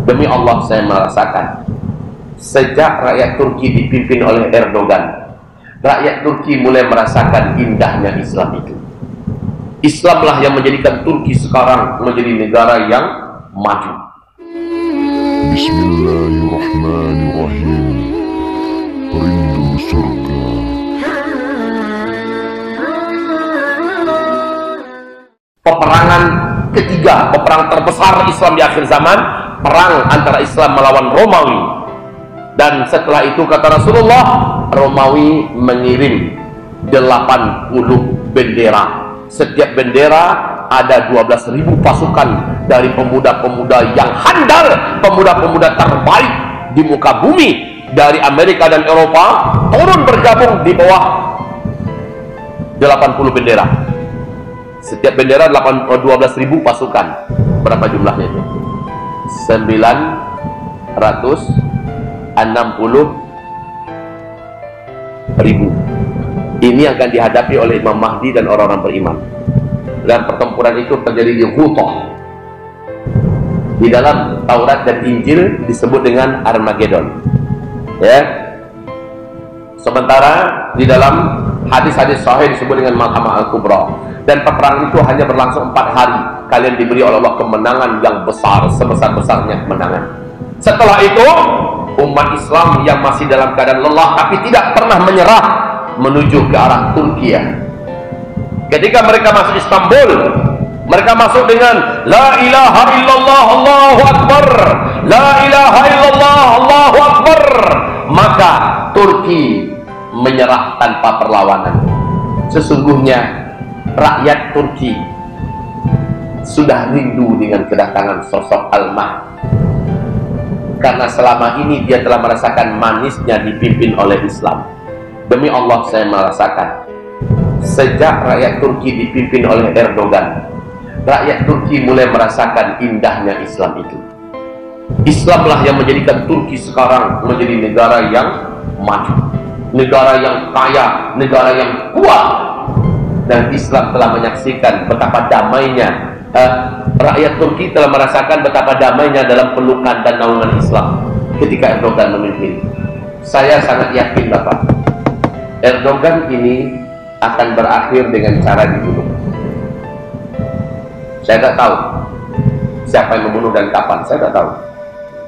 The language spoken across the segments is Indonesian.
Demi Allah saya merasakan, sejak rakyat Turki dipimpin oleh Erdogan, rakyat Turki mulai merasakan indahnya Islam itu. Islamlah yang menjadikan Turki sekarang menjadi negara yang maju. Bismillahirrahmanirrahim. Rindu surga. Peperangan ketiga, peperang terbesar Islam di akhir zaman, perang antara Islam melawan Romawi. Dan setelah itu kata Rasulullah, Romawi mengirim 80 bendera. Setiap bendera ada 12.000 pasukan dari pemuda-pemuda yang handal, pemuda-pemuda terbaik di muka bumi dari Amerika dan Eropa, turun bergabung di bawah 80 bendera. Setiap bendera 12.000 pasukan. Berapa jumlahnya itu? 960.000. Ini akan dihadapi oleh Imam Mahdi dan orang-orang beriman. Dan pertempuran itu terjadi di Ghutah. Di dalam Taurat dan Injil disebut dengan Armageddon. Ya. Sementara di dalam hadis-hadis sahih disebut dengan Malhamah Al-Kubra. Dan peperangan itu hanya berlangsung 4 hari. Kalian diberi oleh Allah kemenangan yang besar, sebesar-besarnya kemenangan. Setelah itu, umat Islam yang masih dalam keadaan lelah tapi tidak pernah menyerah menuju ke arah Turki. Ketika mereka masuk Istanbul, mereka masuk dengan La ilaha illallah Allahu Akbar, La ilaha illallah Allahu Akbar. Maka Turki menyerah tanpa perlawanan. Sesungguhnya rakyat Turki sudah rindu dengan kedatangan sosok Al-Mahdi, karena selama ini dia telah merasakan manisnya dipimpin oleh Islam. Demi Allah saya merasakan, sejak rakyat Turki dipimpin oleh Erdogan, rakyat Turki mulai merasakan indahnya Islam itu. Islamlah yang menjadikan Turki sekarang menjadi negara yang maju, negara yang kaya, negara yang kuat. Dan Islam telah menyaksikan betapa damainya, rakyat Turki telah merasakan betapa damainya dalam pelukan dan naungan Islam ketika Erdogan memimpin. Saya sangat yakin Bapak, Erdogan ini akan berakhir dengan cara dibunuh. Saya tidak tahu siapa yang membunuh dan kapan, saya tidak tahu.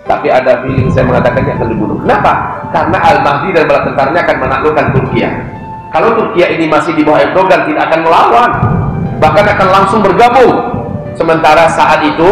Tapi ada feeling saya mengatakannya akan dibunuh. Kenapa? Karena Al-Mahdi dan bala tentaranya akan menaklukkan Turki. Kalau Turki ini masih di bawah Erdogan, tidak akan melawan, bahkan akan langsung bergabung. Sementara saat itu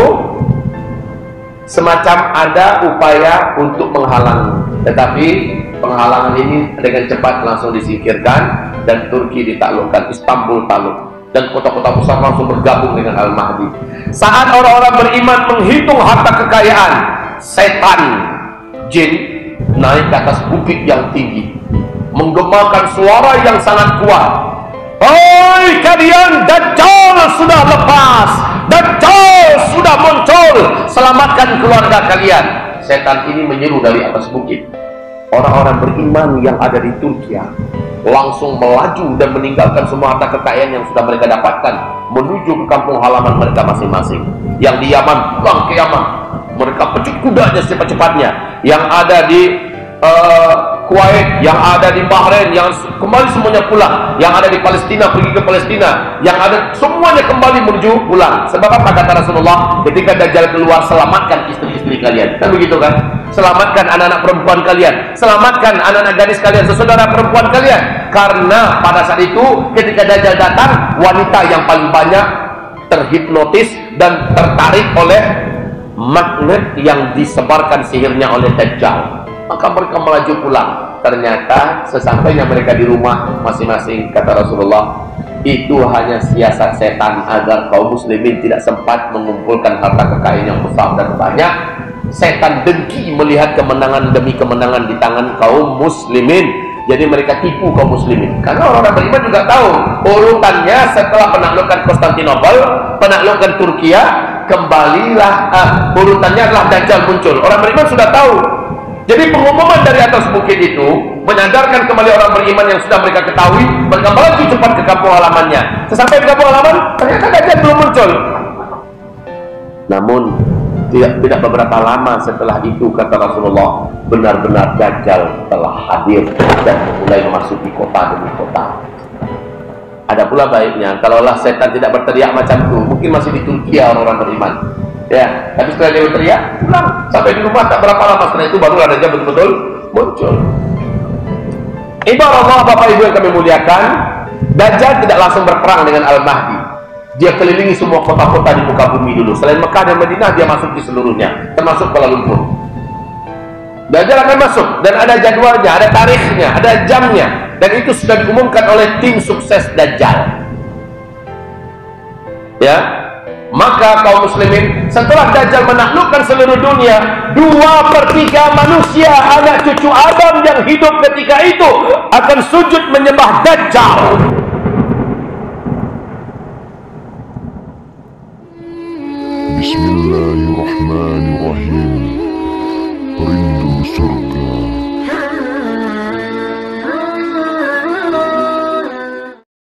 semacam ada upaya untuk menghalang, tetapi penghalangan ini dengan cepat langsung disingkirkan dan Turki ditaklukkan, Istanbul takluk, dan kota-kota besar langsung bergabung dengan Al-Mahdi. Saat orang-orang beriman menghitung harta kekayaan, setan jin naik ke atas bukit yang tinggi, menggemakan suara yang sangat kuat. Hei kalian, Dajjal sudah lepas, Dajjal sudah muncul, selamatkan keluarga kalian. Setan ini menyeru dari atas bukit. Orang-orang beriman yang ada di Turki langsung melaju dan meninggalkan semua harta kekayaan yang sudah mereka dapatkan, menuju ke kampung halaman mereka masing-masing. Yang di Yaman pulang ke Yaman, mereka pecut kudanya secepat-cepatnya. Yang ada di Kuwait, yang ada di Bahrain, yang kembali semuanya pulang. Yang ada di Palestina pergi ke Palestina, yang ada semuanya kembali menuju pulang. Sebab apa kata Rasulullah, ketika Dajjal keluar, selamatkan istri-istri kalian, kan begitu kan? Selamatkan anak-anak perempuan kalian, selamatkan anak-anak gadis kalian, saudara perempuan kalian. Karena pada saat itu ketika Dajjal datang, wanita yang paling banyak terhipnotis dan tertarik oleh magnet yang disebarkan sihirnya oleh Dajjal. Maka mereka melaju pulang. Ternyata sesampainya mereka di rumah masing-masing, kata Rasulullah, itu hanya siasat setan agar kaum muslimin tidak sempat mengumpulkan harta kekayaan yang besar dan banyak. Setan dengki melihat kemenangan demi kemenangan di tangan kaum muslimin. Jadi mereka tipu kaum muslimin. Karena orang-orang beriman juga tahu urutannya setelah penaklukan Konstantinopel, penaklukan Turkiya, kembalilah urutannya adalah Dajjal muncul. Orang beriman sudah tahu. Jadi pengumuman dari atas bukit itu menyadarkan kembali orang beriman yang sudah mereka ketahui. Mereka melaju cepat ke kampung halamannya. Sesampai di kampung halaman, ternyata Dajjal belum muncul. Namun Tidak beberapa lama setelah itu, kata Rasulullah, benar-benar Dajjal telah hadir dan mulai memasuki kota demi kota. Ada pula baiknya, kalaulah setan tidak berteriak macam itu, mungkin masih di Turki orang-orang beriman. Ya, tapi setelah dia berteriak, pulang. Sampai di rumah tak berapa lama setelah itu barulah Dajjal betul-betul muncul. Ibarat Allah, Bapak Ibu yang kami muliakan, Dajjal tidak langsung berperang dengan Al-Mahdi. Dia kelilingi semua kota-kota di muka bumi dulu. Selain Mekah dan Madinah, dia masuk di seluruhnya, termasuk Kuala Lumpur. Dajjal akan masuk, dan ada jadwalnya, ada tarikhnya, ada jamnya, dan itu sudah diumumkan oleh tim sukses Dajjal. Ya, maka kaum muslimin, setelah Dajjal menaklukkan seluruh dunia, 2/3 manusia, anak cucu Adam yang hidup ketika itu akan sujud menyembah Dajjal. Bismillahirrahmanirrahim. Rindu surga.